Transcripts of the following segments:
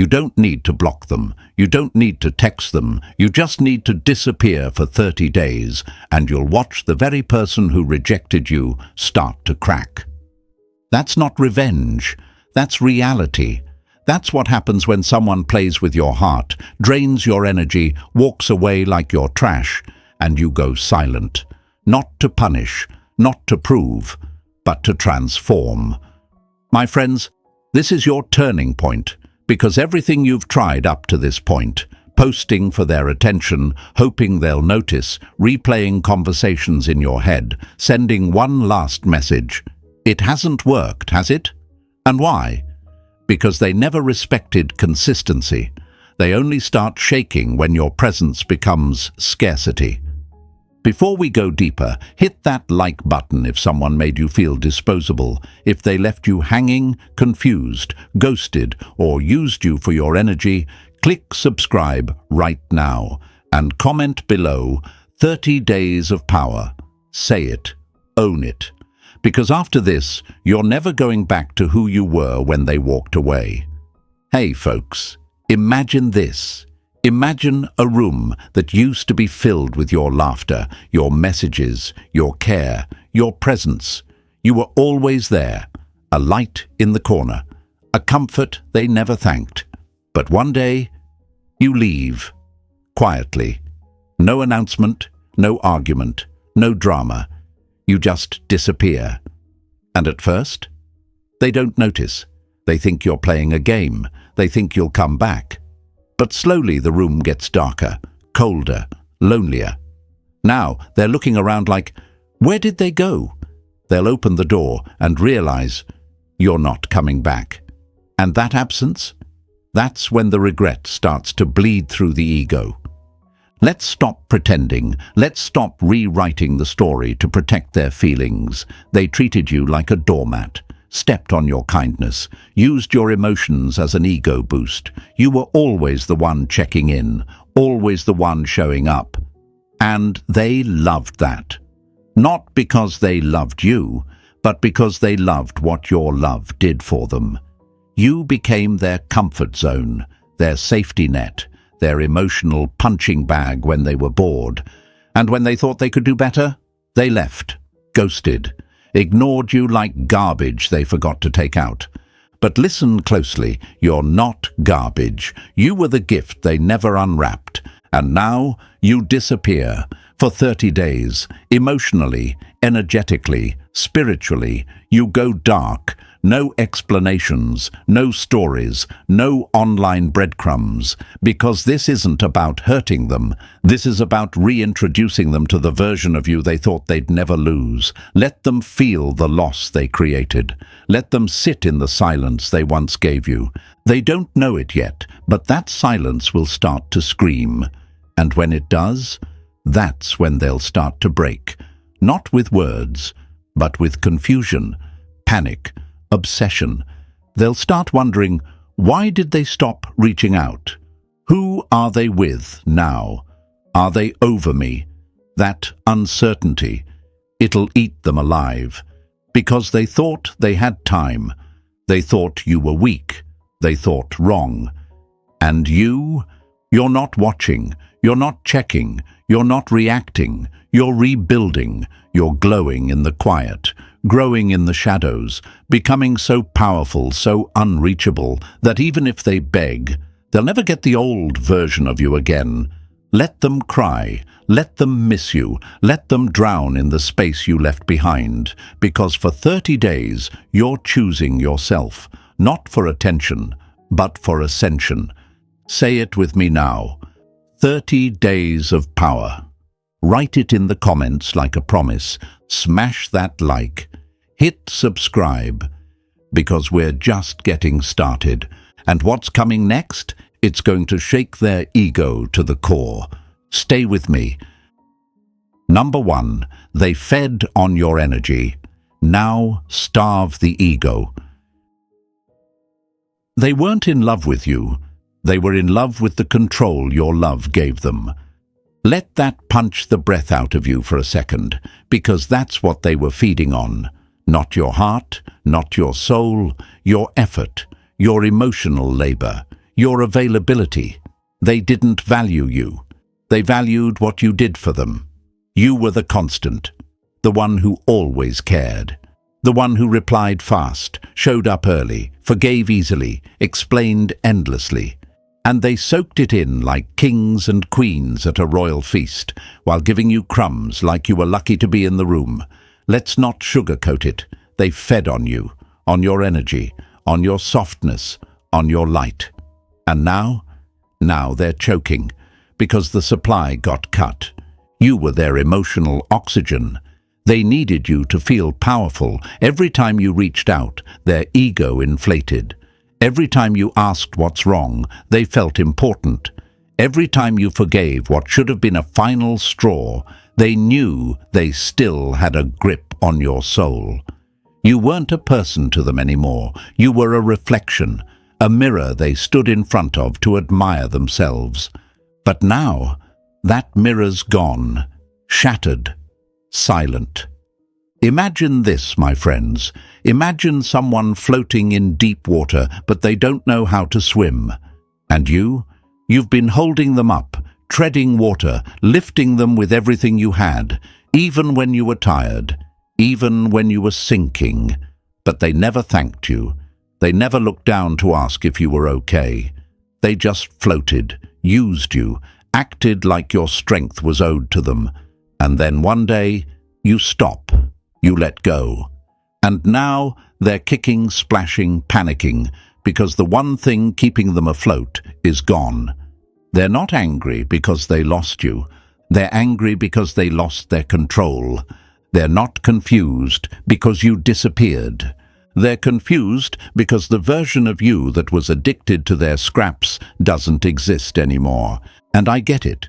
You don't need to block them. You don't need to text them. You just need to disappear for 30 days, and you'll watch the very person who rejected you start to crack. That's not revenge. That's reality. That's what happens when someone plays with your heart, drains your energy, walks away like you're trash, and you go silent. Not to punish, not to prove, but to transform. My friends, this is your turning point, because everything you've tried up to this point, posting for their attention, hoping they'll notice, replaying conversations in your head, sending one last message, it hasn't worked, has it? And why? Because they never respected consistency. They only start shaking when your presence becomes scarcity. Before we go deeper, hit that like button if someone made you feel disposable, if they left you hanging, confused, ghosted, or used you for your energy. Click subscribe right now and comment below 30 days of power. Say it, own it. Because after this, you're never going back to who you were when they walked away. Hey folks, imagine this. Imagine a room that used to be filled with your laughter, your messages, your care, your presence. You were always there, a light in the corner, a comfort they never thanked. But one day, you leave, quietly. No announcement, no argument, no drama. You just disappear. And at first, they don't notice. They think you're playing a game. They think you'll come back. But slowly the room gets darker, colder, lonelier. Now they're looking around like, where did they go? They'll open the door and realize you're not coming back. And that absence? That's when the regret starts to bleed through the ego. Let's stop pretending. Let's stop rewriting the story to protect their feelings. They treated you like a doormat, stepped on your kindness, used your emotions as an ego boost. You were always the one checking in, always the one showing up. And they loved that. Not because they loved you, but because they loved what your love did for them. You became their comfort zone, their safety net, their emotional punching bag when they were bored. And when they thought they could do better, they left, ghosted, ignored you like garbage they forgot to take out. But listen closely, you're not garbage. You were the gift they never unwrapped. And now you disappear for 30 days, emotionally, energetically, spiritually. You go dark. No explanations, no stories, no online breadcrumbs, because this isn't about hurting them. This is about reintroducing them to the version of you they thought they'd never lose. Let them feel the loss they created. Let them sit in the silence they once gave you. They don't know it yet, but that silence will start to scream. And when it does, that's when they'll start to break. Not with words, but with confusion, panic, obsession. They'll start wondering, why did they stop reaching out? Who are they with now? Are they over me? That uncertainty, it'll eat them alive. Because they thought they had time. They thought you were weak. They thought wrong. And you're not watching. You're not checking. You're not reacting. You're rebuilding. You're glowing in the quiet, growing in the shadows, becoming so powerful, so unreachable, that even if they beg, they'll never get the old version of you again. Let them cry. Let them miss you. Let them drown in the space you left behind. Because for 30 days, you're choosing yourself, not for attention, but for ascension. Say it with me now. 30 days of power. Write it in the comments like a promise. Smash that like. Hit subscribe. Because we're just getting started. And what's coming next? It's going to shake their ego to the core. Stay with me. Number 1, they fed on your energy. Now starve the ego. They weren't in love with you. They were in love with the control your love gave them. Let that punch the breath out of you for a second, because that's what they were feeding on. Not your heart, not your soul, your effort, your emotional labor. your availability. They didn't value you. They valued what you did for them. You were the constant, the one who always cared, the one who replied fast, showed up early, forgave easily, explained endlessly. And they soaked it in like kings and queens at a royal feast, while giving you crumbs like you were lucky to be in the room. Let's not sugarcoat it. They fed on you, on your energy, on your softness, on your light. And now they're choking, because the supply got cut. You were their emotional oxygen. They needed you to feel powerful. Every time you reached out, their ego inflated. Every time you asked what's wrong, they felt important. Every time you forgave what should have been a final straw, they knew they still had a grip on your soul. You weren't a person to them anymore. You were a reflection, a mirror they stood in front of to admire themselves. But now, that mirror's gone, shattered, silent. Imagine this, my friends. Imagine someone floating in deep water, but they don't know how to swim. And you've been holding them up, treading water, lifting them with everything you had, even when you were tired, even when you were sinking. But they never thanked you. They never looked down to ask if you were okay. They just floated, used you, acted like your strength was owed to them. And then one day, you stop. You let go. And now they're kicking, splashing, panicking, because the one thing keeping them afloat is gone. They're not angry because they lost you. They're angry because they lost their control. They're not confused because you disappeared. They're confused because the version of you that was addicted to their scraps doesn't exist anymore. And I get it.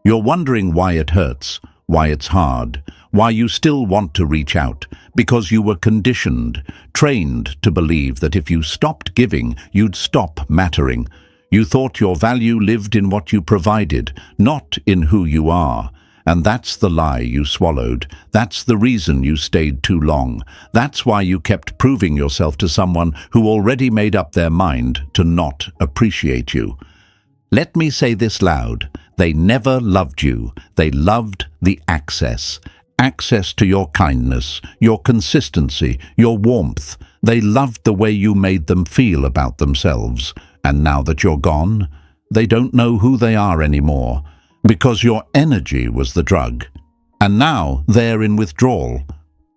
You're wondering why it hurts, why it's hard, why you still want to reach out, because you were conditioned, trained to believe that if you stopped giving, you'd stop mattering. You thought your value lived in what you provided, not in who you are. And that's the lie you swallowed. That's the reason you stayed too long. That's why you kept proving yourself to someone who already made up their mind to not appreciate you. Let me say this loud. They never loved you. They loved the access. Access to your kindness, your consistency, your warmth. They loved the way you made them feel about themselves. And now that you're gone, they don't know who they are anymore, because your energy was the drug. And now they're in withdrawal.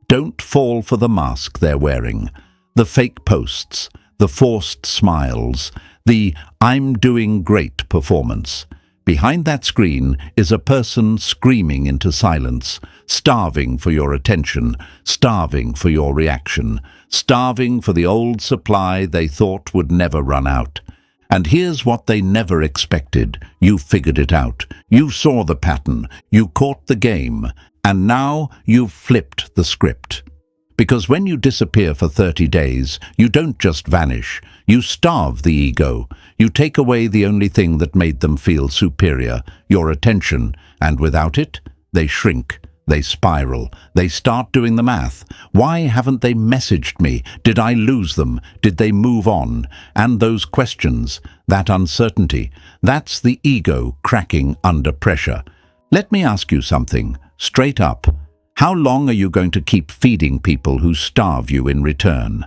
Don't fall for the mask they're wearing, the fake posts, the forced smiles, the "I'm doing great" performance. Behind that screen is a person screaming into silence, starving for your attention, starving for your reaction, starving for the old supply they thought would never run out. And here's what they never expected. You figured it out. You saw the pattern. You caught the game. And now you've flipped the script. Because when you disappear for 30 days, you don't just vanish. You starve the ego. You take away the only thing that made them feel superior, your attention. And without it, they shrink. They spiral. They start doing the math. Why haven't they messaged me? Did I lose them? Did they move on? And those questions, that uncertainty, that's the ego cracking under pressure. Let me ask you something, straight up. How long are you going to keep feeding people who starve you in return?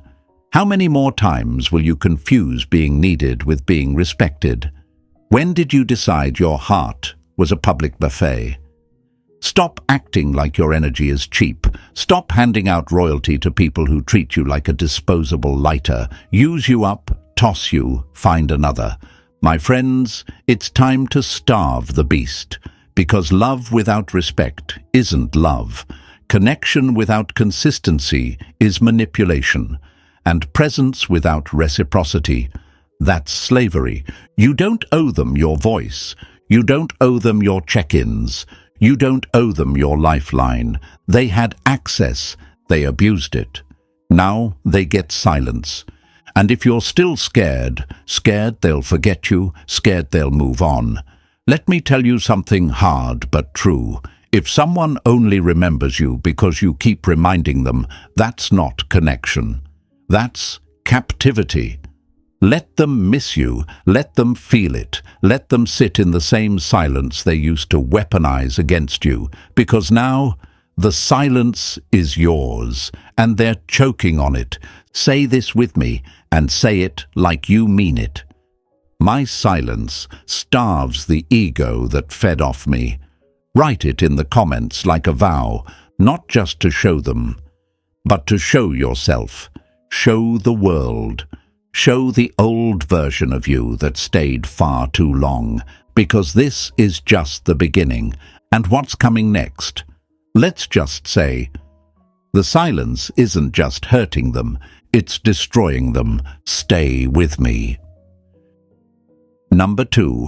How many more times will you confuse being needed with being respected? When did you decide your heart was a public buffet? Stop acting like your energy is cheap. Stop handing out royalty to people who treat you like a disposable lighter, use you up, toss you, find another. My friends, it's time to starve the beast, because love without respect isn't love. Connection without consistency is manipulation, and presence without reciprocity, that's slavery. You don't owe them your voice. You don't owe them your check-ins. You don't owe them your lifeline. They had access. They abused it. Now they get silence. And if you're still scared they'll forget you, scared they'll move on. Let me tell you something hard but true. If someone only remembers you because you keep reminding them, that's not connection. That's captivity. Let them miss you, let them feel it, let them sit in the same silence they used to weaponize against you, because now the silence is yours, and they're choking on it. Say this with me, and say it like you mean it. My silence starves the ego that fed off me. Write it in the comments like a vow, not just to show them, but to show yourself, show the world. Show the old version of you that stayed far too long, because this is just the beginning. And what's coming next? Let's just say, the silence isn't just hurting them, it's destroying them. Stay with me. Number 2,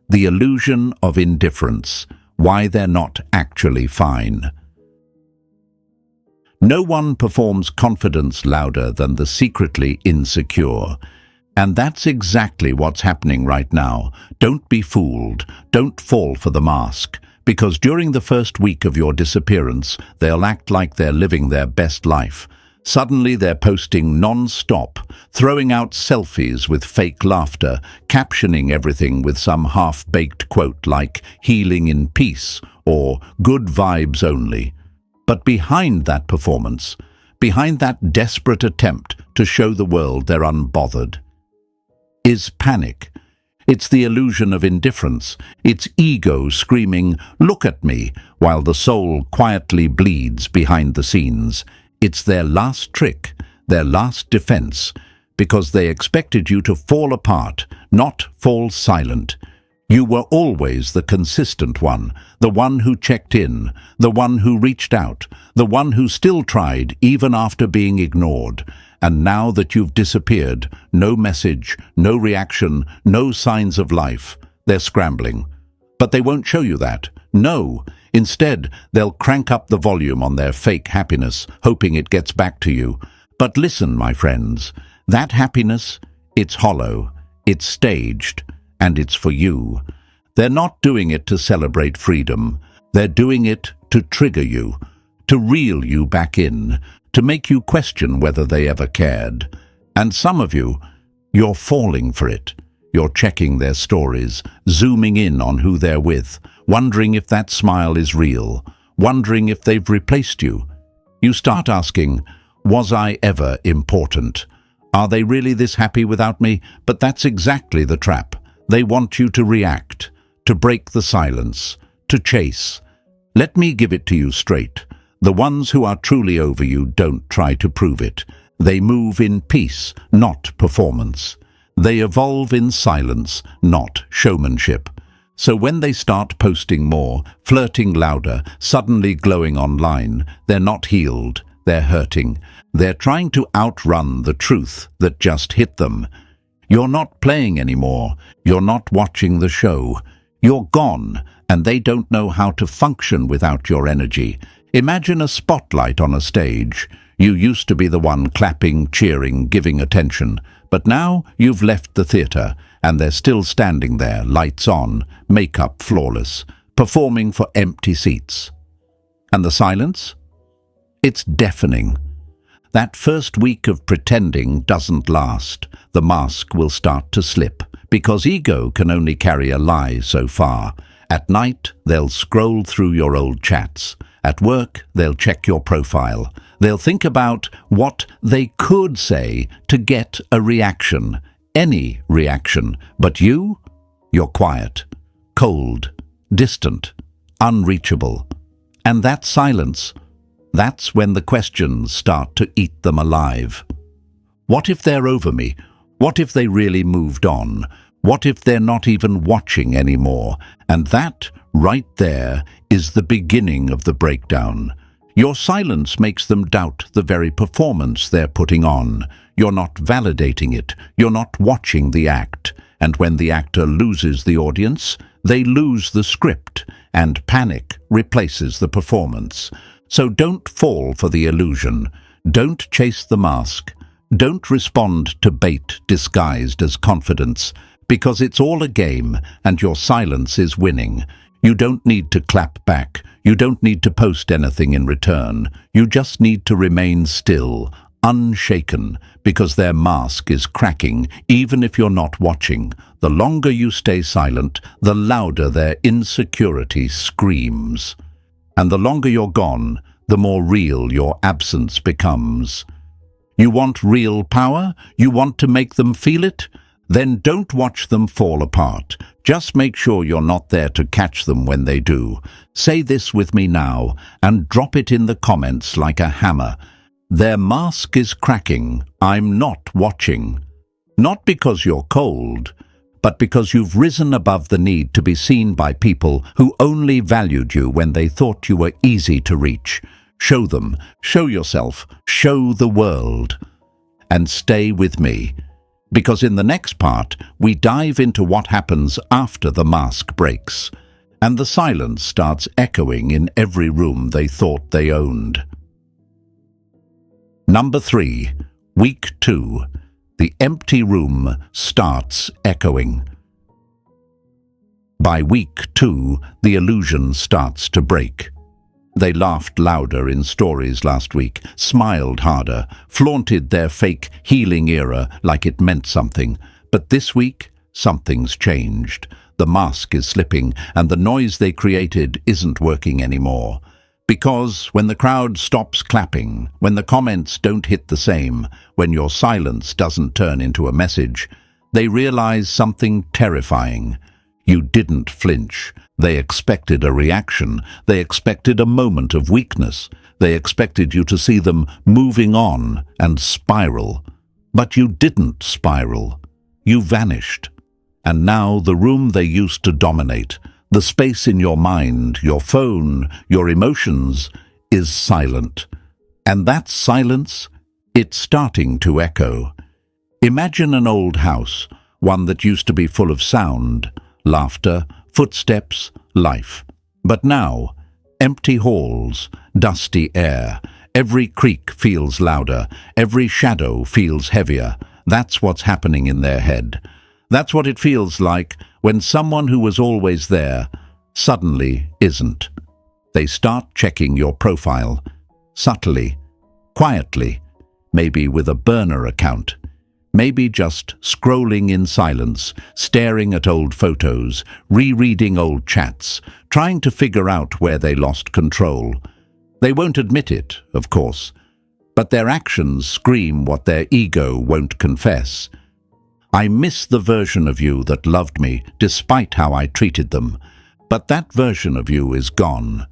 the illusion of indifference, why they're not actually fine. No one performs confidence louder than the secretly insecure. And that's exactly what's happening right now. Don't be fooled. Don't fall for the mask. Because during the first week of your disappearance, they'll act like they're living their best life. Suddenly they're posting non-stop, throwing out selfies with fake laughter, captioning everything with some half-baked quote like "healing in peace" or "good vibes only." But behind that performance, behind that desperate attempt to show the world they're unbothered, is panic. It's the illusion of indifference. It's ego screaming, "Look at me," while the soul quietly bleeds behind the scenes. It's their last trick, their last defense, because they expected you to fall apart, not fall silent. You were always the consistent one, the one who checked in, the one who reached out, the one who still tried even after being ignored. And now that you've disappeared, no message, no reaction, no signs of life, they're scrambling. But they won't show you that. No. Instead, they'll crank up the volume on their fake happiness, hoping it gets back to you. But listen, my friends, that happiness, it's hollow, it's staged, and it's for you. They're not doing it to celebrate freedom. They're doing it to trigger you, to reel you back in, to make you question whether they ever cared. And some of you, you're falling for it. You're checking their stories, zooming in on who they're with, wondering if that smile is real, wondering if they've replaced you. You start asking, was I ever important? Are they really this happy without me? But that's exactly the trap. They want you to react, to break the silence, to chase. Let me give it to you straight. The ones who are truly over you don't try to prove it. They move in peace, not performance. They evolve in silence, not showmanship. So when they start posting more, flirting louder, suddenly glowing online, they're not healed, they're hurting. They're trying to outrun the truth that just hit them. You're not playing anymore. You're not watching the show. You're gone, and they don't know how to function without your energy. Imagine a spotlight on a stage. You used to be the one clapping, cheering, giving attention. But now you've left the theatre, and they're still standing there, lights on, makeup flawless, performing for empty seats. And the silence? It's deafening. That first week of pretending doesn't last. The mask will start to slip, because ego can only carry a lie so far. At night, they'll scroll through your old chats. At work, they'll check your profile. They'll think about what they could say to get a reaction, any reaction. But you're quiet, cold, distant, unreachable. And that silence, that's when the questions start to eat them alive. What if they're over me? What if they really moved on? What if they're not even watching anymore? And that, right there, is the beginning of the breakdown. Your silence makes them doubt the very performance they're putting on. You're not validating it. You're not watching the act. And when the actor loses the audience, they lose the script, and panic replaces the performance. So don't fall for the illusion. Don't chase the mask. Don't respond to bait disguised as confidence, because it's all a game and your silence is winning. You don't need to clap back. You don't need to post anything in return. You just need to remain still, unshaken, because their mask is cracking, even if you're not watching. The longer you stay silent, the louder their insecurity screams. And the longer you're gone, the more real your absence becomes. You want real power? You want to make them feel it? Then don't watch them fall apart. Just make sure you're not there to catch them when they do. Say this with me now, and drop it in the comments like a hammer. Their mask is cracking. I'm not watching. Not because you're cold, but because you've risen above the need to be seen by people who only valued you when they thought you were easy to reach. Show them, show yourself, show the world. And stay with me, because in the next part, we dive into what happens after the mask breaks, and the silence starts echoing in every room they thought they owned. Number 3, Week 2. The empty room starts echoing. By week 2, the illusion starts to break. They laughed louder in stories last week, smiled harder, flaunted their fake healing era like it meant something. But this week, something's changed. The mask is slipping, and the noise they created isn't working anymore. Because when the crowd stops clapping, when the comments don't hit the same, when your silence doesn't turn into a message, they realize something terrifying. You didn't flinch. They expected a reaction. They expected a moment of weakness. They expected you to see them moving on and spiral. But you didn't spiral. You vanished. And now the room they used to dominate, the space in your mind, your phone, your emotions, is silent. And that silence, it's starting to echo. Imagine an old house, one that used to be full of sound, laughter, footsteps, life. But now, empty halls, dusty air. Every creak feels louder. Every shadow feels heavier. That's what's happening in their head. That's what it feels like when someone who was always there suddenly isn't. They start checking your profile, subtly, quietly, maybe with a burner account. Maybe just scrolling in silence, staring at old photos, rereading old chats, trying to figure out where they lost control. They won't admit it, of course, but their actions scream what their ego won't confess. I miss the version of you that loved me despite how I treated them, but that version of you is gone.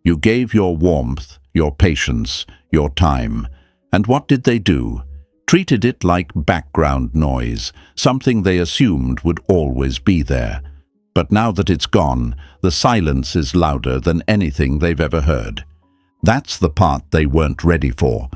You gave your warmth, your patience, your time, and what did they do? Treated it like background noise, something they assumed would always be there. But now that it's gone, the silence is louder than anything they've ever heard. That's the part they weren't ready for.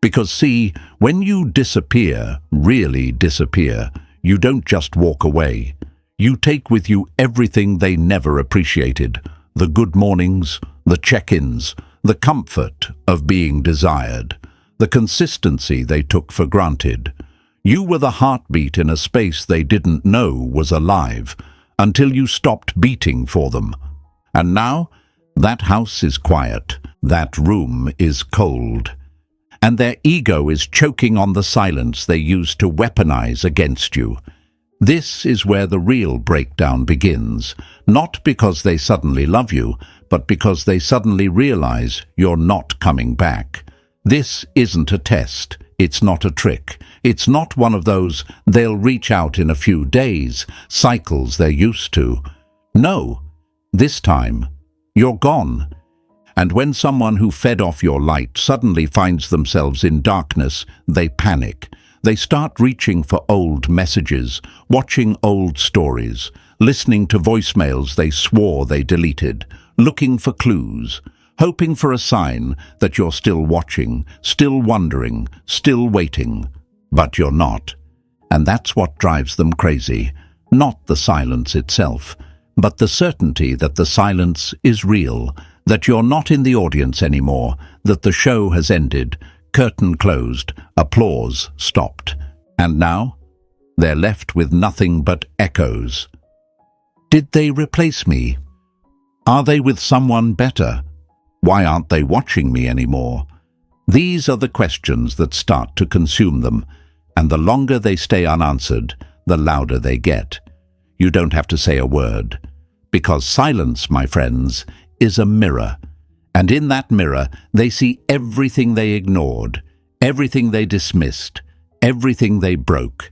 Because see, when you disappear, really disappear, you don't just walk away. You take with you everything they never appreciated. The good mornings, the check-ins, the comfort of being desired. The consistency they took for granted. You were the heartbeat in a space they didn't know was alive, until you stopped beating for them. And now, that house is quiet, that room is cold. And their ego is choking on the silence they used to weaponize against you. This is where the real breakdown begins, not because they suddenly love you, but because they suddenly realize you're not coming back. This isn't a test. It's not a trick. It's not one of those they'll reach out in a few days, cycles they're used to. No, this time, you're gone. And when someone who fed off your light suddenly finds themselves in darkness, they panic. They start reaching for old messages, watching old stories, listening to voicemails they swore they deleted, looking for clues, hoping for a sign that you're still watching, still wondering, still waiting. But you're not. And that's what drives them crazy. Not the silence itself, but the certainty that the silence is real, that you're not in the audience anymore, that the show has ended, curtain closed, applause stopped. And now, they're left with nothing but echoes. Did they replace me? Are they with someone better? Why aren't they watching me anymore? These are the questions that start to consume them, and the longer they stay unanswered, the louder they get. You don't have to say a word, because silence, my friends, is a mirror. And in that mirror, they see everything they ignored, everything they dismissed, everything they broke.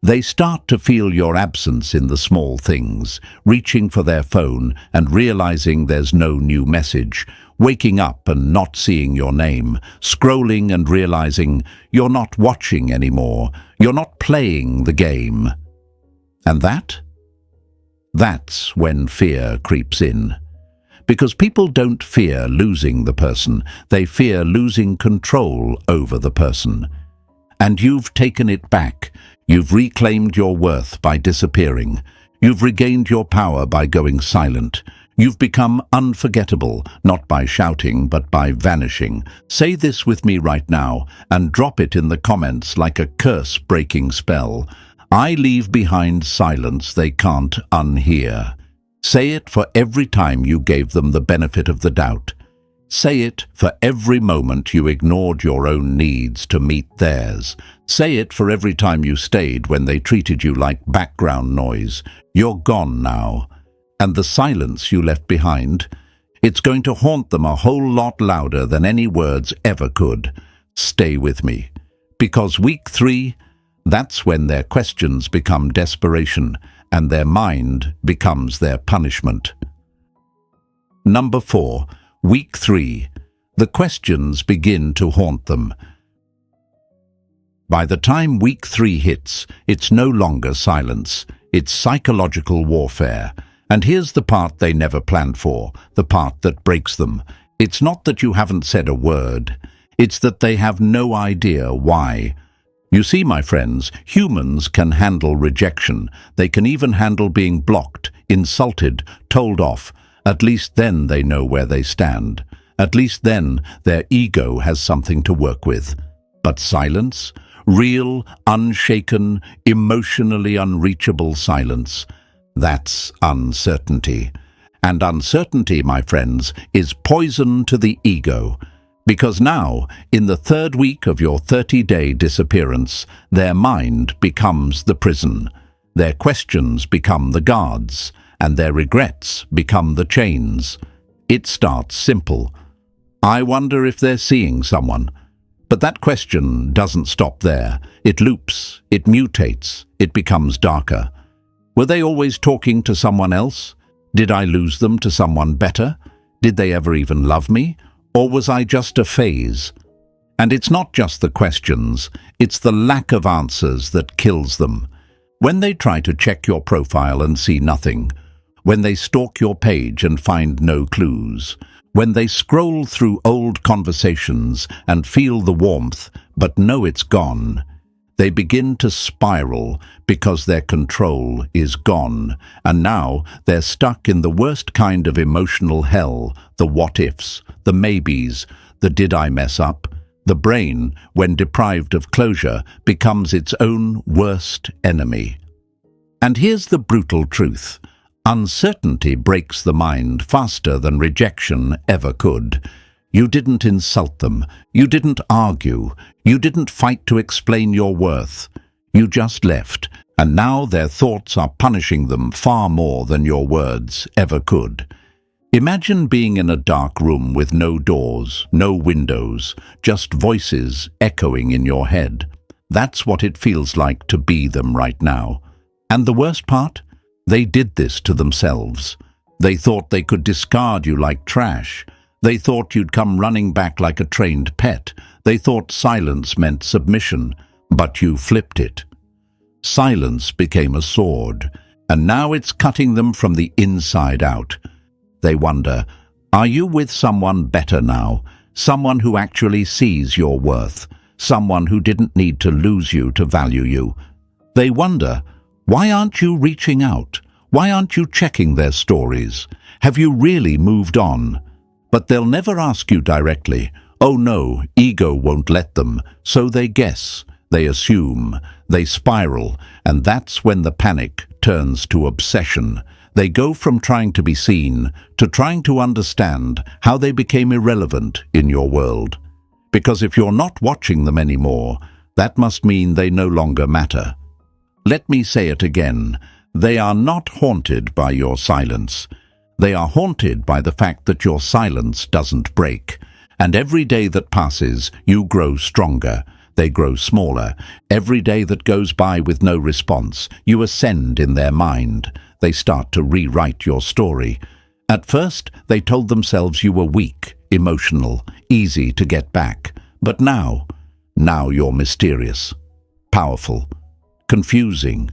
They start to feel your absence in the small things, reaching for their phone and realizing there's no new message, waking up and not seeing your name, scrolling and realizing you're not watching anymore, you're not playing the game. And that's when fear creeps in. Because people don't fear losing the person, they fear losing control over the person. And you've taken it back. You've reclaimed your worth by disappearing. You've regained your power by going silent. You've become unforgettable, not by shouting, but by vanishing. Say this with me right now, and drop it in the comments like a curse-breaking spell. I leave behind silence they can't unhear. Say it for every time you gave them the benefit of the doubt. Say it for every moment you ignored your own needs to meet theirs. Say it for every time you stayed when they treated you like background noise. You're gone now. And the silence you left behind, it's going to haunt them a whole lot louder than any words ever could. Stay with me. Because week 3, that's when their questions become desperation, and their mind becomes their punishment. Number 4. Week 3. The questions begin to haunt them. By the time week 3 hits, it's no longer silence. It's psychological warfare. And here's the part they never planned for, the part that breaks them. It's not that you haven't said a word. It's that they have no idea why. You see, my friends, humans can handle rejection. They can even handle being blocked, insulted, told off. At least then they know where they stand. At least then their ego has something to work with. But silence? Real, unshaken, emotionally unreachable silence. That's uncertainty. And uncertainty, my friends, is poison to the ego. Because now, in the 3rd week of your 30-day disappearance, their mind becomes the prison. Their questions become the guards, and their regrets become the chains. It starts simple. I wonder if they're seeing someone. But that question doesn't stop there. It loops, it mutates, it becomes darker. Were they always talking to someone else? Did I lose them to someone better? Did they ever even love me? Or was I just a phase? And it's not just the questions, it's the lack of answers that kills them. When they try to check your profile and see nothing, when they stalk your page and find no clues, when they scroll through old conversations and feel the warmth but know it's gone, they begin to spiral because their control is gone, and now they're stuck in the worst kind of emotional hell, the what-ifs, the maybes, the did I mess up? The brain, when deprived of closure, becomes its own worst enemy. And here's the brutal truth. Uncertainty breaks the mind faster than rejection ever could. You didn't insult them. You didn't argue. You didn't fight to explain your worth. You just left, and now their thoughts are punishing them far more than your words ever could. Imagine being in a dark room with no doors, no windows, just voices echoing in your head. That's what it feels like to be them right now. And the worst part? They did this to themselves. They thought they could discard you like trash. They thought you'd come running back like a trained pet. They thought silence meant submission, but you flipped it. Silence became a sword, and now it's cutting them from the inside out. They wonder, are you with someone better now? Someone who actually sees your worth? Someone who didn't need to lose you to value you? They wonder, why aren't you reaching out? Why aren't you checking their stories? Have you really moved on? But they'll never ask you directly. Oh no, ego won't let them. So they guess, they assume, they spiral, and that's when the panic turns to obsession. They go from trying to be seen to trying to understand how they became irrelevant in your world. Because if you're not watching them anymore, that must mean they no longer matter. Let me say it again. They are not haunted by your silence. They are haunted by the fact that your silence doesn't break. And every day that passes, you grow stronger. They grow smaller. Every day that goes by with no response, you ascend in their mind. They start to rewrite your story. At first, they told themselves you were weak, emotional, easy to get back. But now you're mysterious, powerful, confusing,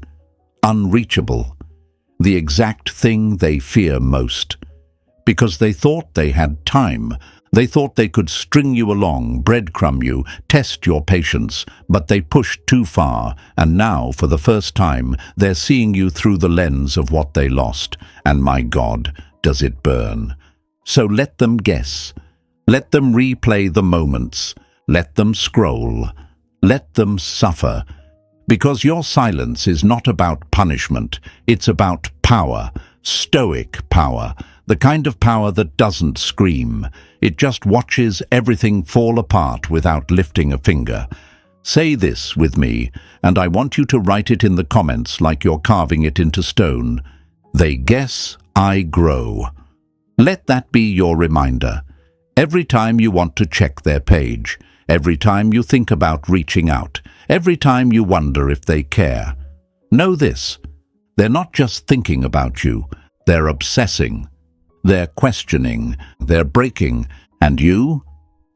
unreachable, the exact thing they fear most. Because they thought they had time. They thought they could string you along, breadcrumb you, test your patience, but they pushed too far, and now, for the first time, they're seeing you through the lens of what they lost, and my God, does it burn. So let them guess. Let them replay the moments. Let them scroll. Let them suffer. Because your silence is not about punishment, it's about power, stoic power, the kind of power that doesn't scream. It just watches everything fall apart without lifting a finger. Say this with me, and I want you to write it in the comments like you're carving it into stone. They guess, I grow. Let that be your reminder. Every time you want to check their page, every time you think about reaching out, every time you wonder if they care. Know this, they're not just thinking about you, they're obsessing, they're questioning, they're breaking, and you're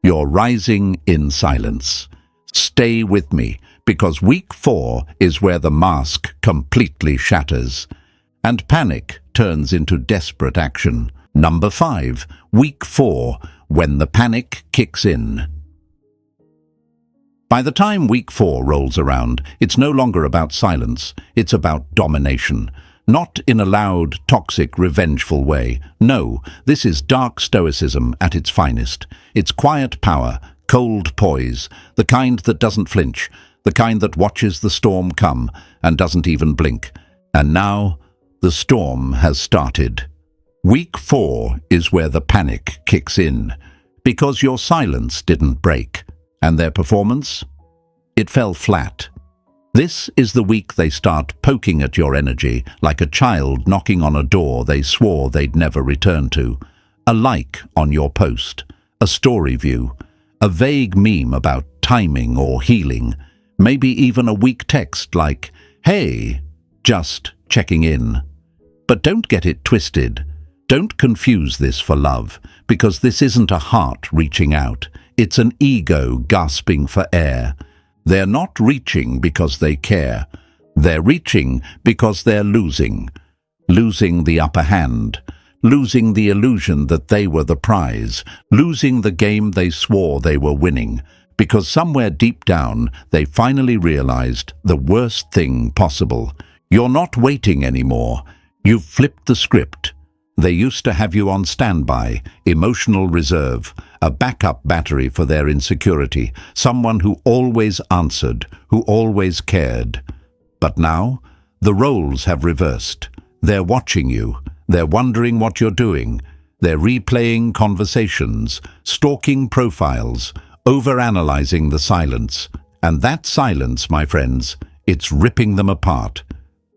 rising in silence. Stay with me, because week 4 is where the mask completely shatters, and panic turns into desperate action. Number 5, week 4, when the panic kicks in. By the time week 4 rolls around, it's no longer about silence, it's about domination. Not in a loud, toxic, revengeful way. No, this is Dark Stoicism at its finest. It's quiet power, cold poise, the kind that doesn't flinch, the kind that watches the storm come and doesn't even blink. And now, the storm has started. Week 4 is where the panic kicks in, because your silence didn't break. And their performance? It fell flat. This is the week they start poking at your energy like a child knocking on a door they swore they'd never return to. A like on your post, a story view, a vague meme about timing or healing, maybe even a weak text like, "Hey, just checking in." But don't get it twisted. Don't confuse this for love, because this isn't a heart reaching out. It's an ego gasping for air. They're not reaching because they care. They're reaching because they're losing. Losing the upper hand. Losing the illusion that they were the prize. Losing the game they swore they were winning. Because somewhere deep down, they finally realized the worst thing possible. You're not waiting anymore. You've flipped the script. They used to have you on standby, emotional reserve, a backup battery for their insecurity, someone who always answered, who always cared. But now, the roles have reversed. They're watching you. They're wondering what you're doing. They're replaying conversations, stalking profiles, overanalyzing the silence. And that silence, my friends, it's ripping them apart.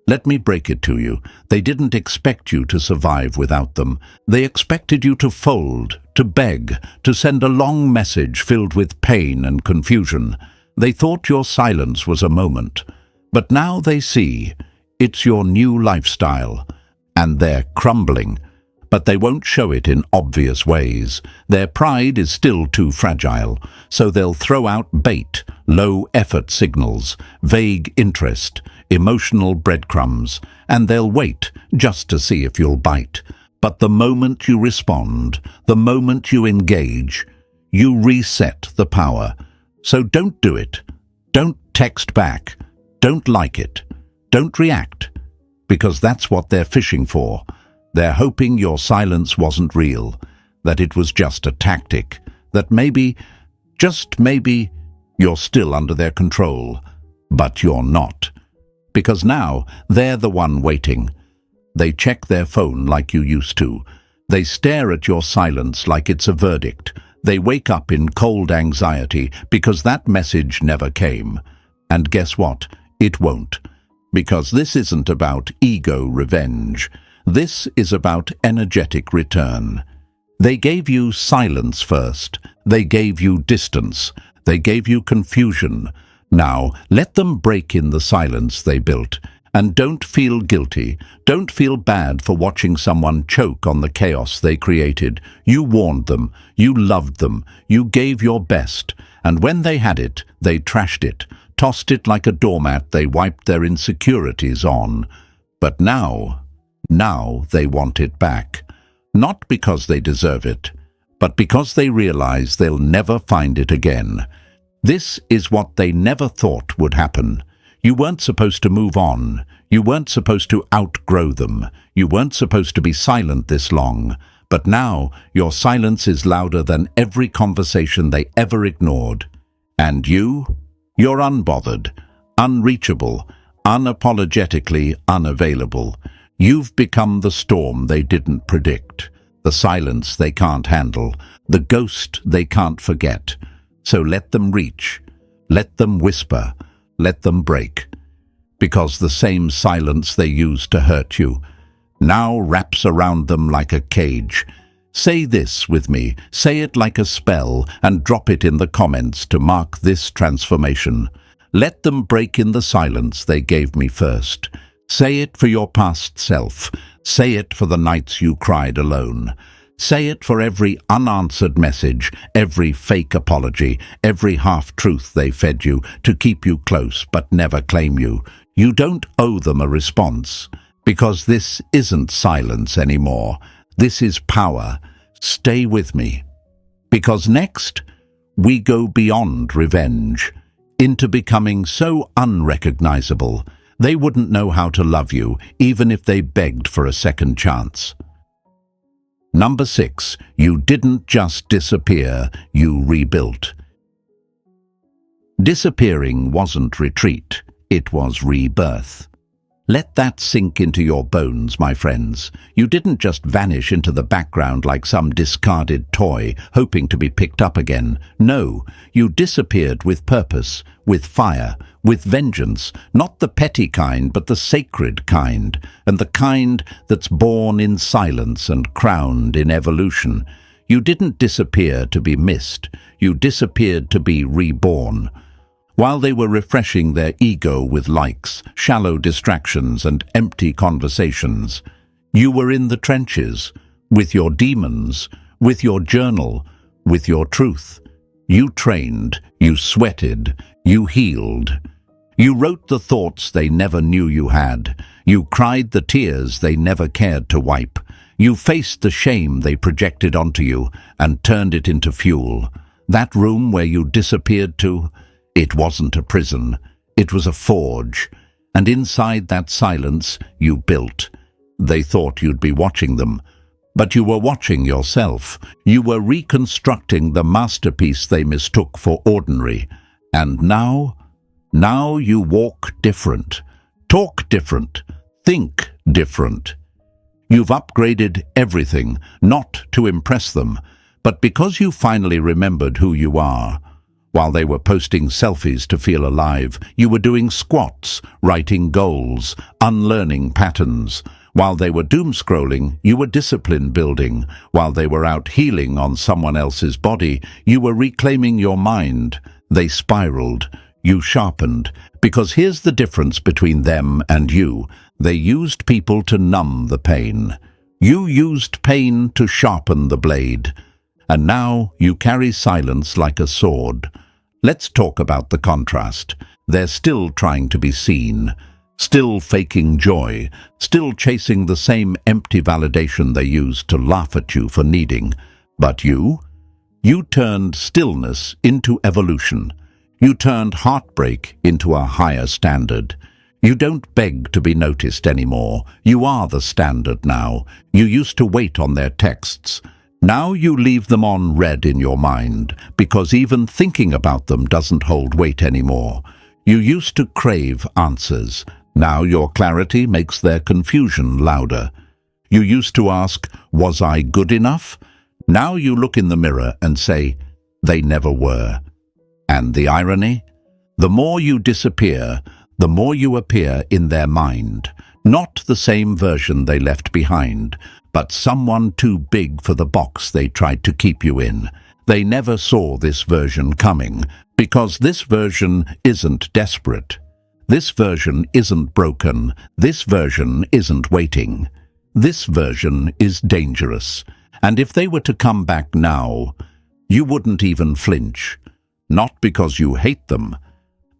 Let me break it to you. They didn't expect you to survive without them. They expected you to fold, to beg, to send a long message filled with pain and confusion. They thought your silence was a moment. But now they see it's your new lifestyle. And they're crumbling. But they won't show it in obvious ways. Their pride is still too fragile, so they'll throw out bait, low-effort signals, vague interest, emotional breadcrumbs, and they'll wait just to see if you'll bite. But the moment you respond, the moment you engage, you reset the power. So don't do it. Don't text back. Don't like it. Don't react, because that's what they're fishing for. They're hoping your silence wasn't real, that it was just a tactic, that maybe, just maybe, you're still under their control. But you're not. Because now they're the one waiting. They check their phone like you used to. They stare at your silence like it's a verdict. They wake up in cold anxiety because that message never came. And guess what? It won't. Because this isn't about ego revenge. This is about energetic return. They gave you silence first. They gave you distance. They gave you confusion. Now, let them break in the silence they built. And don't feel guilty. Don't feel bad for watching someone choke on the chaos they created. You warned them. You loved them. You gave your best. And when they had it, they trashed it, tossed it like a doormat they wiped their insecurities on. But now they want it back. Not because they deserve it, but because they realize they'll never find it again. This is what they never thought would happen. You weren't supposed to move on. You weren't supposed to outgrow them. You weren't supposed to be silent this long. But now your silence is louder than every conversation they ever ignored. And you're unbothered, unreachable, unapologetically unavailable. You've become the storm they didn't predict, the silence they can't handle, the ghost they can't forget. So let them reach, let them whisper, let them break. Because the same silence they used to hurt you now wraps around them like a cage. Say this with me, say it like a spell, and drop it in the comments to mark this transformation. Let them break in the silence they gave me first. Say it for your past self. Say it for the nights you cried alone. Say it for every unanswered message, every fake apology, every half-truth they fed you to keep you close but never claim you. You don't owe them a response, because this isn't silence anymore. This is power. Stay with me. Because next, we go beyond revenge, into becoming so unrecognizable they wouldn't know how to love you, even if they begged for a second chance. Number 6, you didn't just disappear, you rebuilt. Disappearing wasn't retreat, it was rebirth. Let that sink into your bones, my friends. You didn't just vanish into the background like some discarded toy, hoping to be picked up again. No, you disappeared with purpose, with fire, with vengeance, not the petty kind, but the sacred kind, and the kind that's born in silence and crowned in evolution. You didn't disappear to be missed. You disappeared to be reborn. While they were refreshing their ego with likes, shallow distractions, and empty conversations, you were in the trenches, with your demons, with your journal, with your truth. You trained, you sweated, you healed. You wrote the thoughts they never knew you had. You cried the tears they never cared to wipe. You faced the shame they projected onto you and turned it into fuel. That room where you disappeared to, it wasn't a prison, it was a forge, and inside that silence you built. They thought you'd be watching them, but you were watching yourself. You were reconstructing the masterpiece they mistook for ordinary. And now you walk different, talk different, think different. You've upgraded everything, not to impress them, but because you finally remembered who you are. While they were posting selfies to feel alive, you were doing squats, writing goals, unlearning patterns. While they were doom-scrolling, you were discipline building. While they were out healing on someone else's body, you were reclaiming your mind. They spiraled. You sharpened. Because here's the difference between them and you. They used people to numb the pain. You used pain to sharpen the blade. And now you carry silence like a sword. Let's talk about the contrast. They're still trying to be seen, still faking joy, still chasing the same empty validation they used to laugh at you for needing. But you turned stillness into evolution. You turned heartbreak into a higher standard. You don't beg to be noticed anymore. You are the standard now. You used to wait on their texts. Now you leave them on red in your mind, because even thinking about them doesn't hold weight anymore. You used to crave answers. Now your clarity makes their confusion louder. You used to ask, was I good enough? Now you look in the mirror and say, they never were. And the irony? The more you disappear, the more you appear in their mind. Not the same version they left behind, but someone too big for the box they tried to keep you in. They never saw this version coming, because this version isn't desperate. This version isn't broken. This version isn't waiting. This version is dangerous. And if they were to come back now, you wouldn't even flinch. Not because you hate them,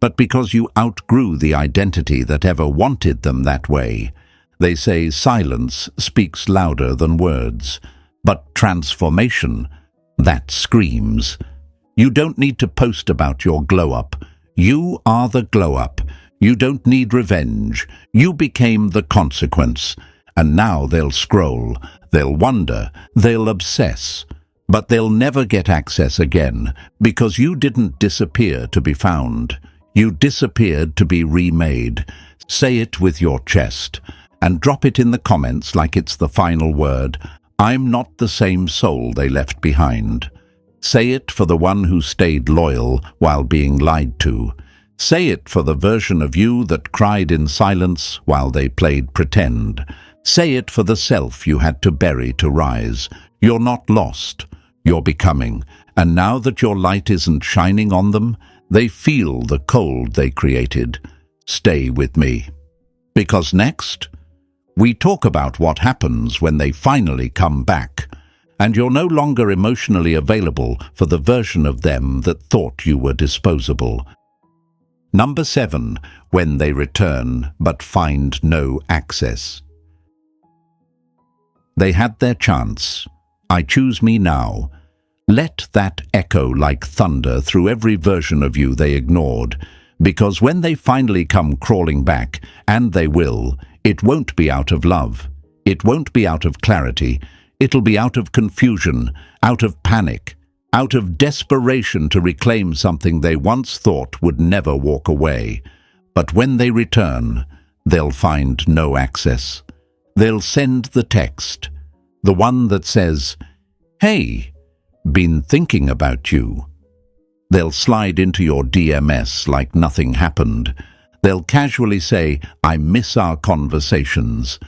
but because you outgrew the identity that ever wanted them that way. They say silence speaks louder than words, but transformation, that screams. You don't need to post about your glow-up. You are the glow-up. You don't need revenge. You became the consequence. And now they'll scroll, they'll wonder, they'll obsess. But they'll never get access again, because you didn't disappear to be found. You disappeared to be remade. Say it with your chest, and drop it in the comments like it's the final word. I'm not the same soul they left behind. Say it for the one who stayed loyal while being lied to. Say it for the version of you that cried in silence while they played pretend. Say it for the self you had to bury to rise. You're not lost. You're becoming. And now that your light isn't shining on them, they feel the cold they created. Stay with me. Because next, we talk about what happens when they finally come back, and you're no longer emotionally available for the version of them that thought you were disposable. Number 7, when they return but find no access. They had their chance. I choose me now. Let that echo like thunder through every version of you they ignored, because when they finally come crawling back, and they will, it won't be out of love. It won't be out of clarity. It'll be out of confusion, out of panic, out of desperation to reclaim something they once thought would never walk away. But when they return, they'll find no access. They'll send the text, the one that says, "Hey, been thinking about you." They'll slide into your DMS like nothing happened. They'll casually say, "I miss our conversations."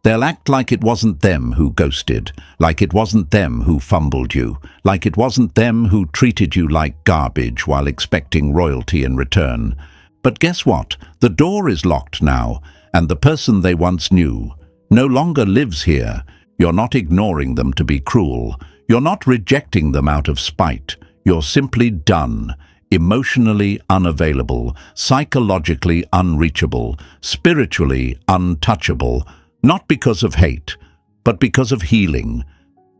They'll act like it wasn't them who ghosted, like it wasn't them who fumbled you, like it wasn't them who treated you like garbage while expecting royalty in return. But guess what? The door is locked now, and the person they once knew no longer lives here. You're not ignoring them to be cruel. You're not rejecting them out of spite. You're simply done, emotionally unavailable, psychologically unreachable, spiritually untouchable, not because of hate, but because of healing.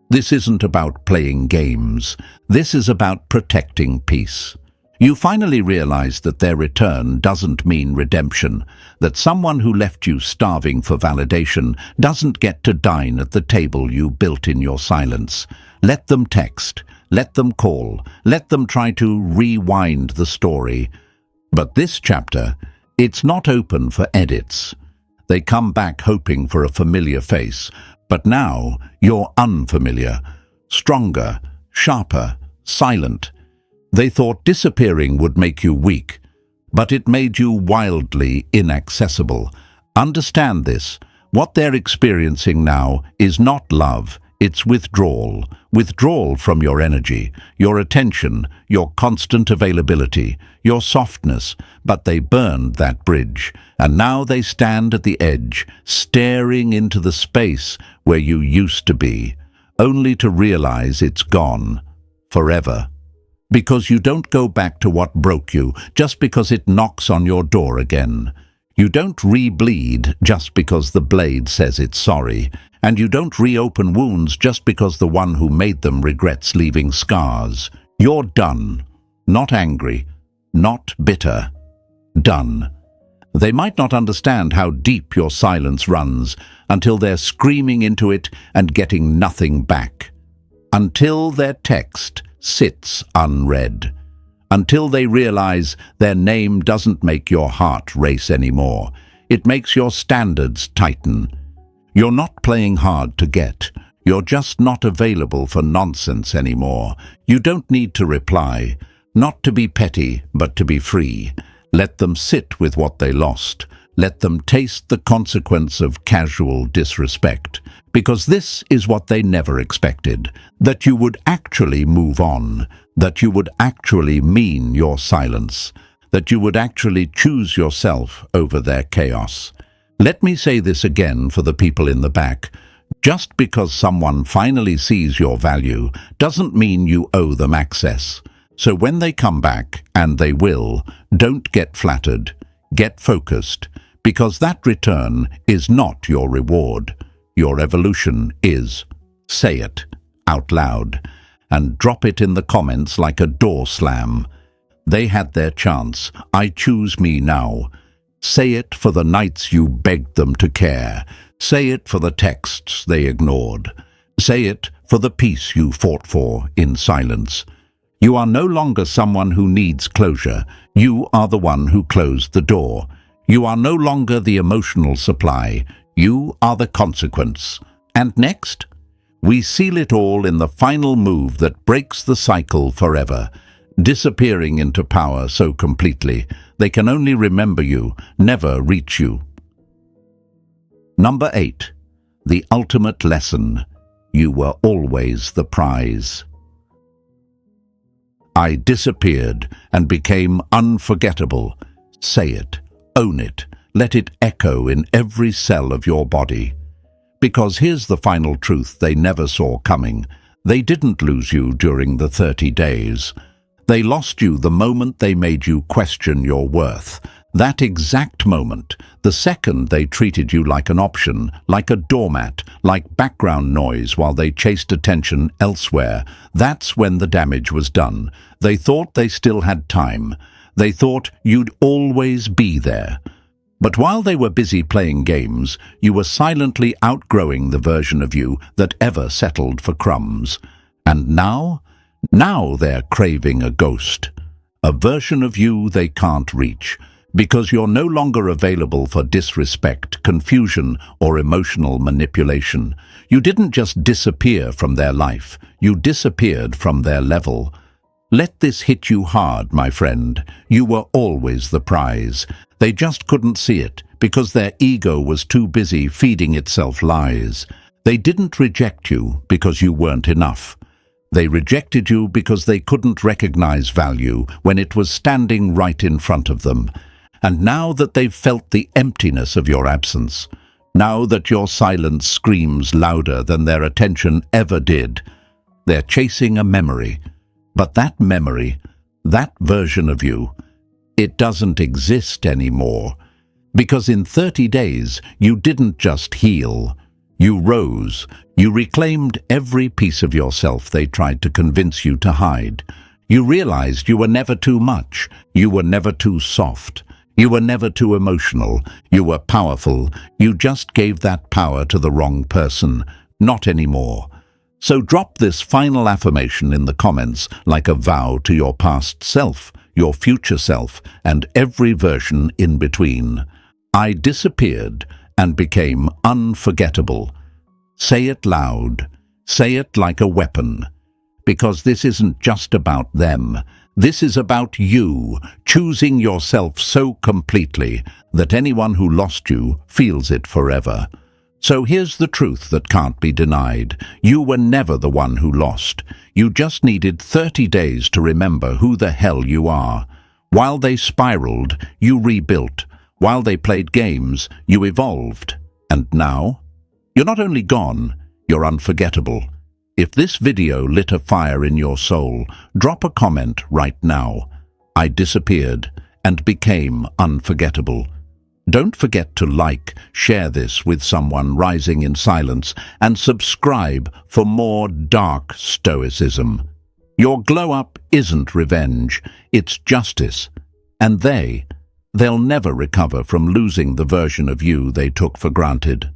This isn't about playing games. This is about protecting peace. You finally realize that their return doesn't mean redemption, that someone who left you starving for validation doesn't get to dine at the table you built in your silence. Let them text, let them call, let them try to rewind the story. But this chapter, it's not open for edits. They come back hoping for a familiar face, but now you're unfamiliar, stronger, sharper, silent. They thought disappearing would make you weak, but it made you wildly inaccessible. Understand this. What they're experiencing now is not love, it's withdrawal. Withdrawal from your energy, your attention, your constant availability, your softness. But they burned that bridge, and now they stand at the edge, staring into the space where you used to be, only to realize it's gone, forever. Because you don't go back to what broke you just because it knocks on your door again. You don't re-bleed just because the blade says it's sorry. And you don't reopen wounds just because the one who made them regrets leaving scars. You're done. Not angry. Not bitter. Done. They might not understand how deep your silence runs until they're screaming into it and getting nothing back. Until their text sits unread. Until they realize their name doesn't make your heart race anymore. It makes your standards tighten. You're not playing hard to get. You're just not available for nonsense anymore. You don't need to reply, not to be petty, but to be free. Let them sit with what they lost. Let them taste the consequence of casual disrespect, because this is what they never expected, that you would actually move on, that you would actually mean your silence, that you would actually choose yourself over their chaos. Let me say this again for the people in the back. Just because someone finally sees your value doesn't mean you owe them access. So when they come back, and they will, don't get flattered, get focused, because that return is not your reward. Your evolution is. Say it out loud and drop it in the comments like a door slam. They had their chance. I choose me now. Say it for the nights you begged them to care. Say it for the texts they ignored. Say it for the peace you fought for in silence. You are no longer someone who needs closure. You are the one who closed the door. You are no longer the emotional supply. You are the consequence. And next, we seal it all in the final move that breaks the cycle forever, disappearing into power so completely they can only remember you, never reach you. Number 8. The ultimate lesson. You were always the prize. I disappeared and became unforgettable. Say it. Own it. Let it echo in every cell of your body. Because here's the final truth they never saw coming. They didn't lose you during the 30 days. They lost you the moment they made you question your worth. That exact moment, the second they treated you like an option, like a doormat, like background noise while they chased attention elsewhere, that's when the damage was done. They thought they still had time. They thought you'd always be there. But while they were busy playing games, you were silently outgrowing the version of you that ever settled for crumbs. And now they're craving a ghost, a version of you they can't reach, because you're no longer available for disrespect, confusion, or emotional manipulation. You didn't just disappear from their life, you disappeared from their level. Let this hit you hard, my friend. You were always the prize. They just couldn't see it, because their ego was too busy feeding itself lies. They didn't reject you because you weren't enough. They rejected you because they couldn't recognize value when it was standing right in front of them. And now that they've felt the emptiness of your absence, now that your silence screams louder than their attention ever did, they're chasing a memory. But that memory, that version of you, it doesn't exist anymore. Because in 30 days, you didn't just heal. You rose. You reclaimed every piece of yourself they tried to convince you to hide. You realized you were never too much. You were never too soft. You were never too emotional. You were powerful. You just gave that power to the wrong person. Not anymore. So drop this final affirmation in the comments like a vow to your past self, your future self, and every version in between. I disappeared and became unforgettable. Say it loud. Say it like a weapon. Because this isn't just about them. This is about you, choosing yourself so completely that anyone who lost you feels it forever. So here's the truth that can't be denied. You were never the one who lost. You just needed 30 days to remember who the hell you are. While they spiraled, you rebuilt. While they played games, you evolved. And now, you're not only gone, you're unforgettable. If this video lit a fire in your soul, drop a comment right now. I disappeared and became unforgettable. Don't forget to like, share this with someone rising in silence, and subscribe for more Dark Stoicism. Your glow-up isn't revenge, it's justice. And they'll never recover from losing the version of you they took for granted.